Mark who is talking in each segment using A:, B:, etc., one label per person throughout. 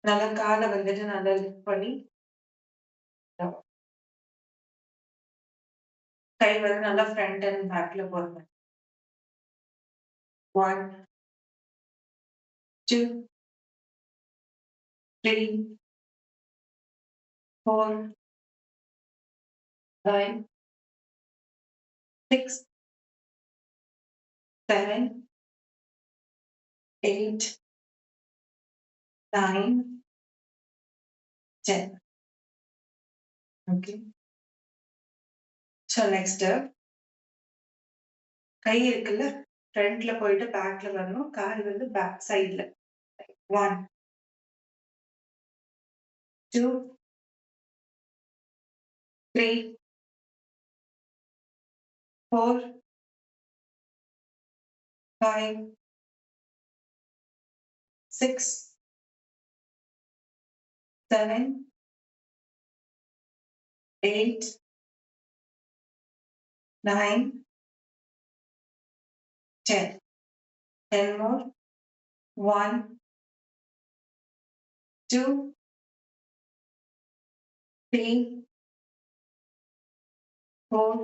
A: நல்லா கால வந்துட்டு நல்லா லிஃப்ட் பண்ணி கை வந்து நல்லா ஃப்ரண்ட் அண்ட் பேக்ல போடுங்க. 1, 2, 3, 4, 5, 6, 7, 8, 9, 10. Okay. So next கை இருக்குல்ல ஃப்ரண்ட்ல போயிட்டு பேக்ல வரணும். கால் வந்து பேக் சைடுல. 1, 2, 3, 4, 5, 6, 7, 8, 9, 10. 10 more. 1, 2, 3, 4,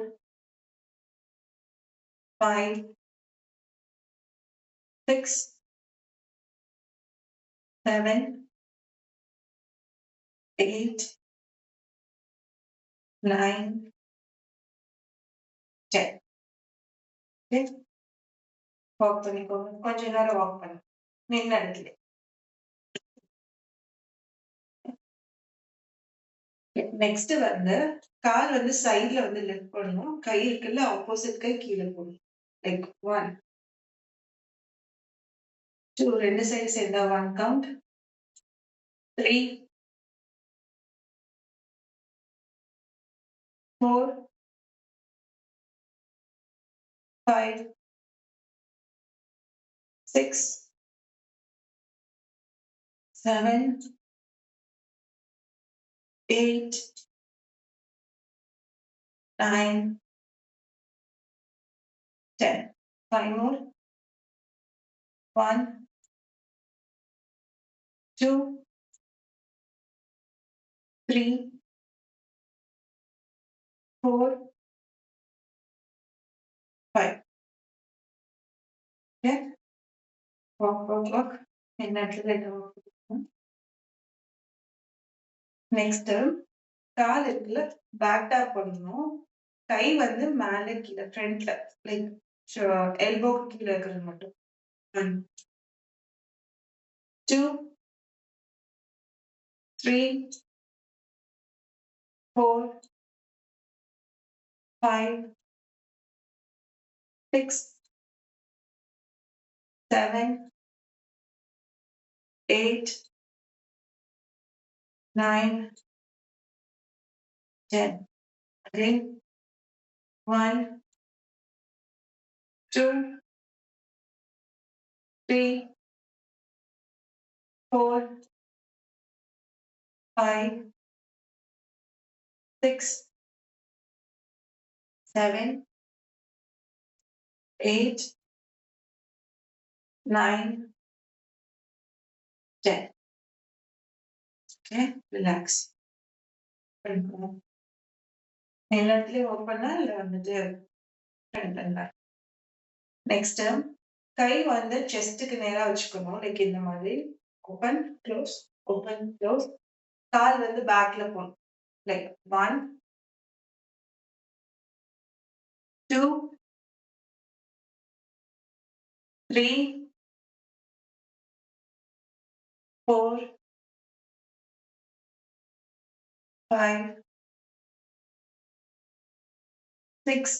A: 5, 6, 7, 8, 9, 10. Okay. வாக் பண்ணிக்கோங்க. கொஞ்ச நேரம் வாக் பண்ணுங்க. நின்ன இடத்துல. நெக்ஸ்ட் வந்து கால் வந்து சைடுல வந்து லிஃப்ட் பண்ணணும். கை இருக்குல்ல ஆப்போசிட் கை கீழ போடணும். லைக் 1, 2 2 சைடு சேர்ந்தா 1 கவுண்ட். 3, 4, 5, 6, 7, 8, 9, 10. 5 more. 1, 2, 3, 4, 5. Okay. Walk. நின்ன இடத்துல walk. நெக்ஸ்ட் கால் இருக்குல்ல பேக் டேப் பண்ணணும். கை வந்து மேல கீழ ஃப்ரண்ட்ல லைக் எல்போக்கு கீழ இருக்கிறது மட்டும். 1, 2, 3, 4, 5, 6, 7, 8, 9, 10. Again. 1, 2, 3, 4, 5, 6, 7, 8, 9, 10. Okay, relax. எல்லா இடத்துலயும் ஓப்பனா இல்ல வந்துட்டு ஃப்ரண்ட் அண்ட் பேக். நெக்ஸ்ட் கை வந்து செஸ்ட்க்கு நேரா வச்சுக்கணும். லைக் இந்த மாதிரி ஓப்பன் க்ளோஸ் ஓப்பன் க்ளோஸ். கால் வந்து பேக்ல போணும். லைக் 1, 2, 3, 4, 5, 6,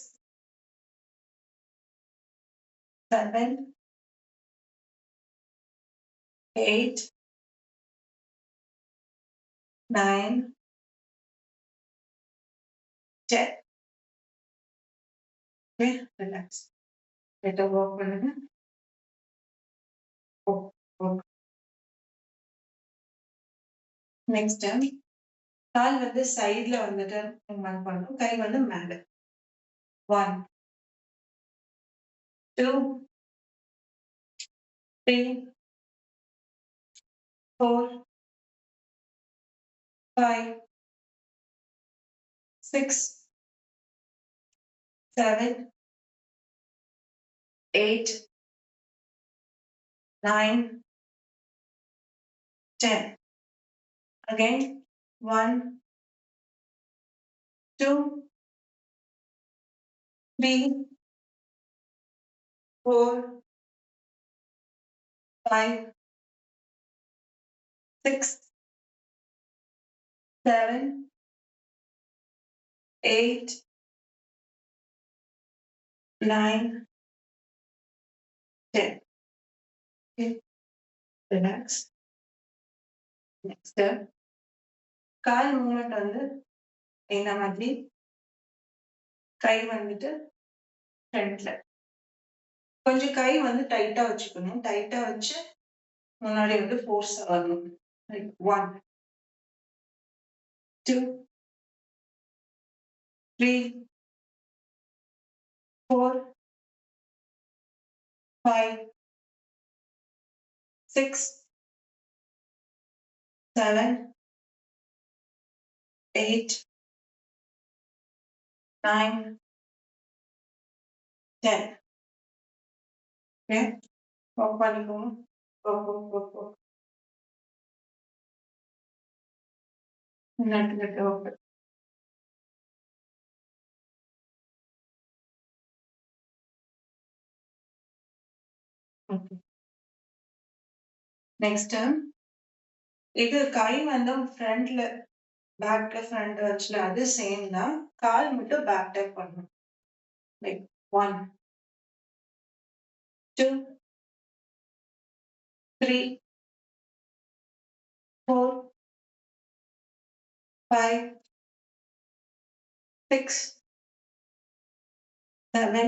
A: 7, 8, 9, 10. Okay, relax. லைட்டா வாக் பண்ணுங்க. நெக்ஸ்ட் கால் வந்து சைடுல வந்துட்டு மூவ்மெண்ட் பண்ணணும். கை வந்து மேல. 1, 2, 3, 4, 5, 6, 7, 8, 9, 10. Again, 1, 2, 3, 4, 5, 6, 7, 8, 9, 10. Okay, relax. Next step. கால் மூவ்மெண்ட் வந்து இந்த மாதிரி கை வந்துட்டு ஃப்ரண்ட்ல கொஞ்சம் கை வந்து டைட்டா வச்சுக்கணும். டைட்டா வச்சு முன்னாடி வந்து ஃபோர்ஸா வரணும். லைக் 1, 2, 3, 4, 5, 6, 7, 8, 9, 10. ஓகே, ஒர்க் பண்ணிக்கோங்க. ஒர்க். நட்டு ஒர்க். ஓகே. நெக்ஸ்ட் இது கை வந்து ஃப்ரண்ட்ல பேக்ல ஃப்ரண்ட் வச்சுல அது சேம் தான். கால் மட்டும் பேக் டேப் பண்ணணும். லைக் 1, 2, 3, 4, 5, 6, 7,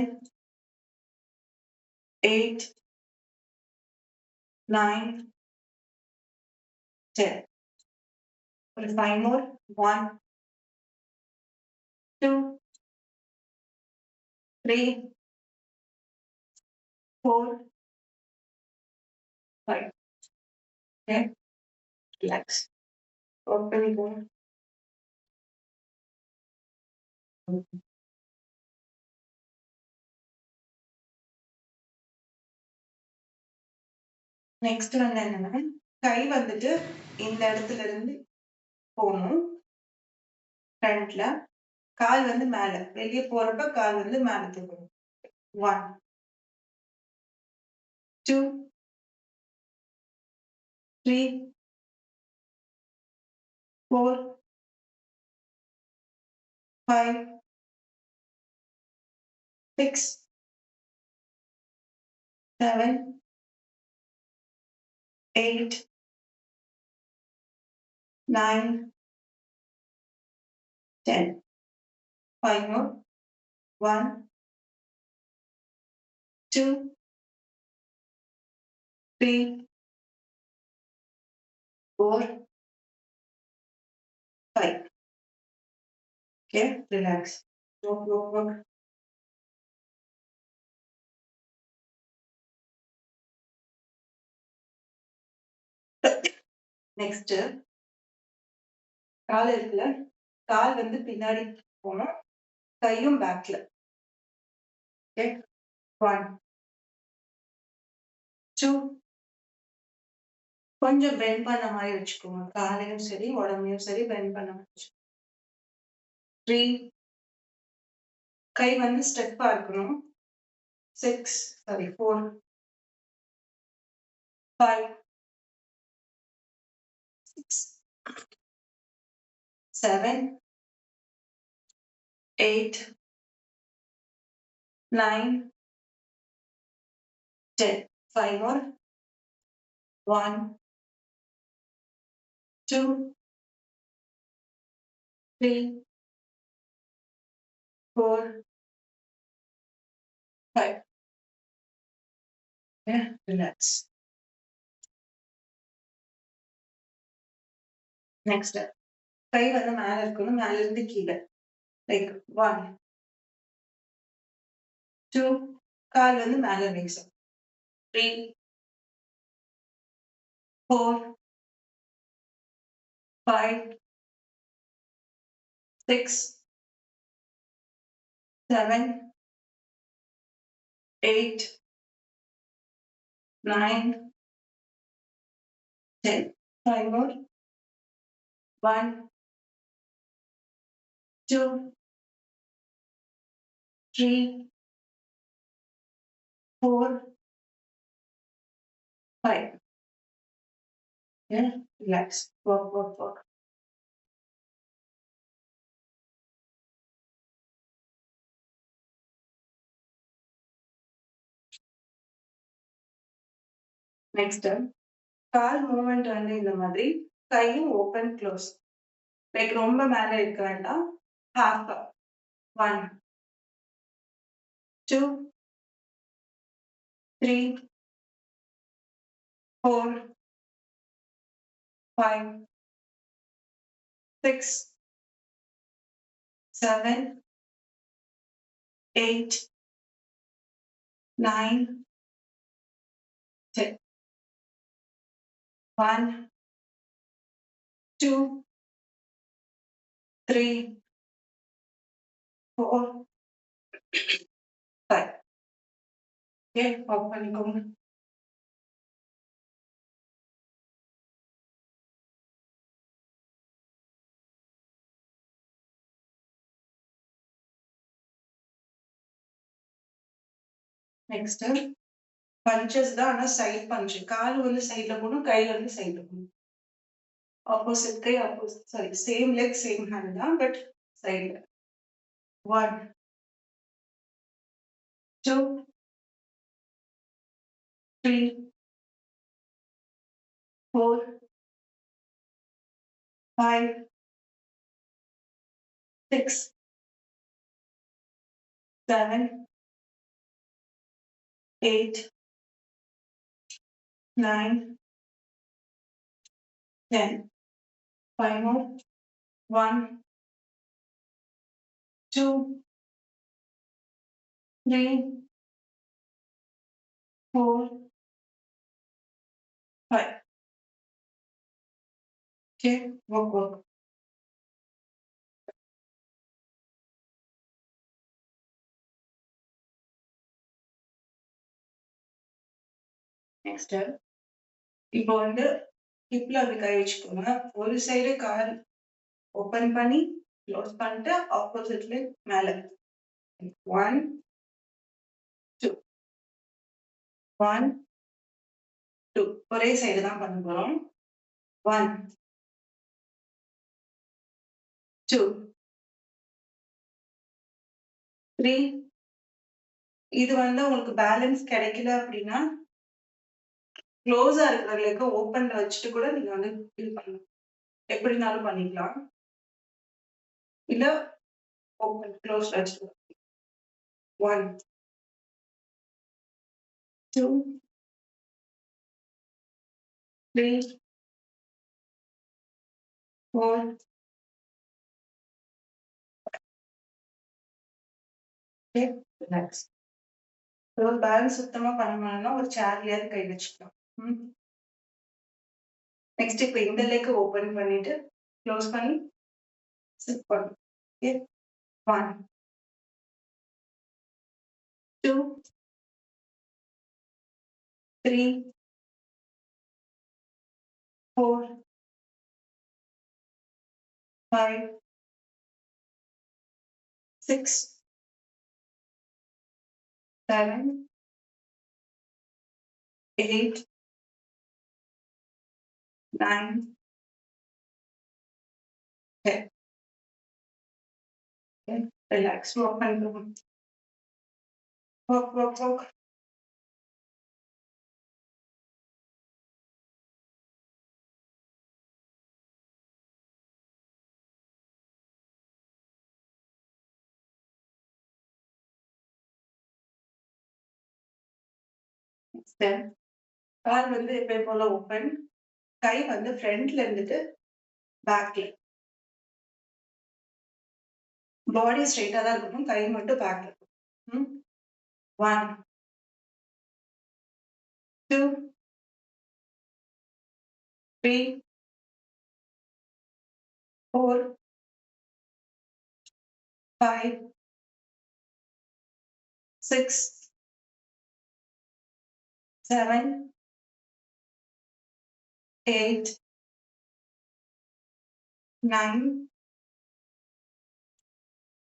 A: 8, 9, 10. ஒரு 5 more. 1, 2, 3, 4, 5. Okay, relax. Work பண்ணிக்கோங்க. நெக்ஸ்ட் வந்து என்னன்னா கை வந்துட்டு இந்த இடத்துல இருந்து போகணும் ஃப்ரண்ட்ல. கால் வந்து மேல வெளியே போறப்ப கால் வந்து மேல தூக்கணும். 1, 2, 3, 4, 5, 6, 7, 8, 9, 10. 5 more. 1, 2, 3, 4, 5. Okay, relax. Work. Next call இருக்குல்ல, கால் வந்து பின்னாடி போகணும், கையும் பேக்ல. ஓகே, 1, 2, கொஞ்சம் பெண்ட் பண்ண மாதிரி வச்சுக்கோங்க. காலையும் சரி உடம்பையும் சரி பெண்ட் பண்ண மாதிரி. 3, கை வந்து ஸ்டெப்பா இருக்கணும். 4, 5, 6, 7, 8, 9, 10. 5 more. 1, 2, 3, 4, 5. Yeah, relax. நெக்ஸ்ட் கை வந்து மேல இருக்கணும், மேல இருந்து கீழே. லைக் 1, 2, கால் வந்து மேல வைக்கணும். 3, 4, 5, 6, 7, 8, 9, 10. 5 more. 1, 2, 3, 4, 5. Yeah, relax. Work. Next time. கால் மூவ்மெண்ட் வந்து இந்த மாதிரி கையும் ஓப்பன் க்ளோஸ் லைக் ரொம்ப மேல இருக்க வேண்டாம் half 1 2 3 4 5 6 7 8 9 10 1 2 3 4 5 ஓகே ஆஃப் பண்ணிக்கோங்க நெக்ஸ்ட் பஞ்சஸ் தான் ஆனா சைட் பஞ்ச் கால் வந்து சைடுல போகணும் கை வந்து சைடுல போகணும் ஆப்போசிட் கை opposite sorry same leg same hand தான் பட் சைடுல 1 2 3 4 5 6 7 8 9 10 5 more 1 2 3 4 5 okay work next இப்போ வந்து ஹிப்ல அப்படி கை வச்சுக்கோங்க ஒரு சைடு கால் ஓபன் பண்ணி க்ளோஸ் பண்ணிட்டு ஆப்போசிட்ல மேல 1 2 1 2 ஒரே சைடு தான் பண்ண போறோம் 1 2 3 இது வந்து உங்களுக்கு பேலன்ஸ் கிடைக்கல அப்படின்னா க்ளோஸா இருக்கிற லெக்க ஓப்பன்ல வச்சுட்டு கூட நீங்க வந்து ஃபில் பண்ணலாம் எப்படினாலும் பண்ணிக்கலாம் இல்ல ஓப்பன் க்ளோஸ் வச்சுட்டு 1 2 3 4 okay relax ஒரு பேலன்ஸ் சுத்தமா பண்ண முடியலன்னா ஒரு சேர்லயாவது கை வச்சுக்கலாம் நெக்ஸ்ட் இப்போ இந்த லெக் ஓபன் பண்ணிட்டு க்ளோஸ் பண்ணி சிட் பண்ணு ஓகே 1 2 3 4 5 6 7 8 9 10 okay relax work பண்ணிக்கோங்க work then கால் வந்து எப்பயும் போல ஓபன் கை வந்து ஃப்ரண்ட்ல இருந்துட்டு பேக்ல பாடி ஸ்ட்ரைட்டா தான் இருக்கணும் கை மட்டும் பேக்ல இருக்கணும் 1 2 3 4 5, 6, 7, 8, 9,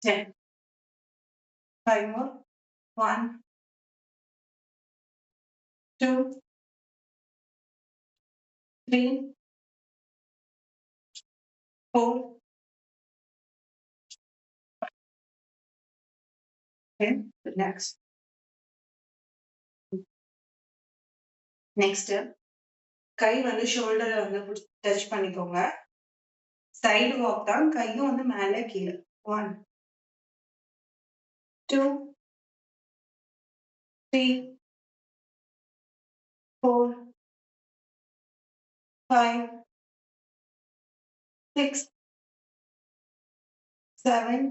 A: 10. 5 more. 1, 2, 3, 4. Okay, relax. Next, கை வந்து ஷோல்டரை வந்து டச் பண்ணிக்கோங்க. சைடு வாக் தான், கையும் வந்து மேலே கீழே. 1, 2, 3, 4, 5, 6, 7,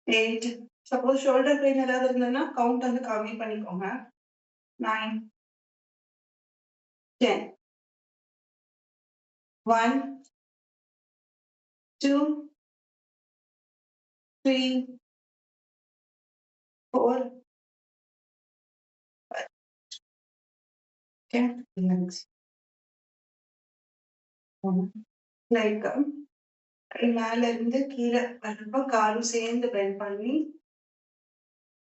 A: 8. சப்போஸ் ஷோல்டர் பெயின் ஏதாவது இருந்ததுன்னா கவுண்ட் வந்து கம்மி பண்ணிக்கோங்க. 9, 10. 1, 2, 3, 4, 5. Okay, relax. லைக் மேல இருந்து கீழே வரப்ப காலும் சேர்ந்து பெண்ட் பண்ணி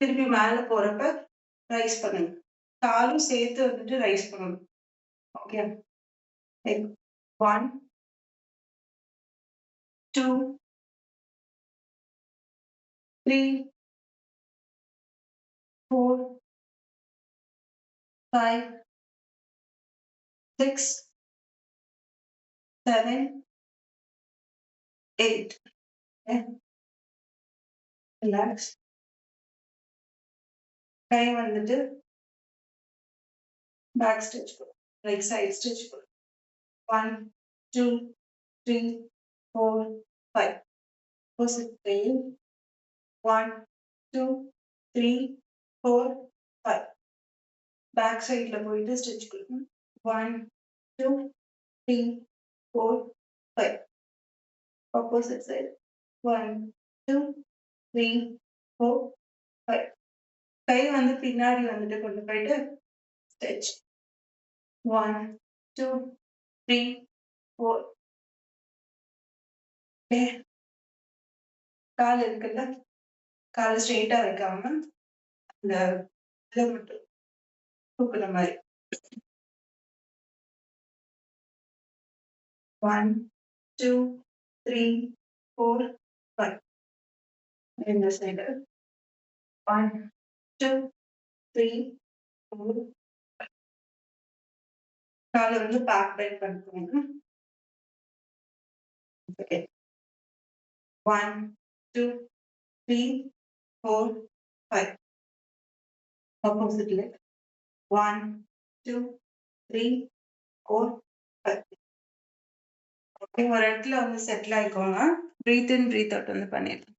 A: திருப்பி மேல போறப்ப ரைஸ் பண்ணுங்க. காலும் சேர்த்து வந்துட்டு ரைஸ் பண்ணணும். Okay, like 1, 2, 3, 4, 5, 6, 7, 8. Okay, relax. கை வந்துட்டு பேக் ஸ்டிச் போடும், லைக் சைட் ஸ்டிச் போடும். 1, 2, 3, 4, 5. Opposite கை 1, 2, 3, 4, 5. பேக் சைட்ல போயிட்டு ஸ்டிச் கொடுக்கணும். 1, 2, 3, 4, 5. Opposite side 1, 2, 3, 4, 5. கை வந்து பின்னாடி வந்துட்டு கொண்டு போயிட்டு ஸ்டிச் 1, 2, 3, 4. கால் இருக்குல்ல, காலை ஸ்ட்ரெயிட்டா வைக்காம அந்த இதை மட்டும் தூக்குற மாதிரி. 1, 2, 3, 4, 5. இந்த சைடு 1, 2, 3, 4. காலை வந்து பேக் பெண்ட் பண்ணிக்கோங்க. ஓகே, 1, 2, 3, 4, 5. Opposite leg 1, 2, 3, 4, 5. ஓகே, ஒரு இடத்துல வந்து செட்டில் ஆயிக்கோங்க. பிரீத் இன் பிரீத் அவுட் வந்து பண்ணிடலாம்.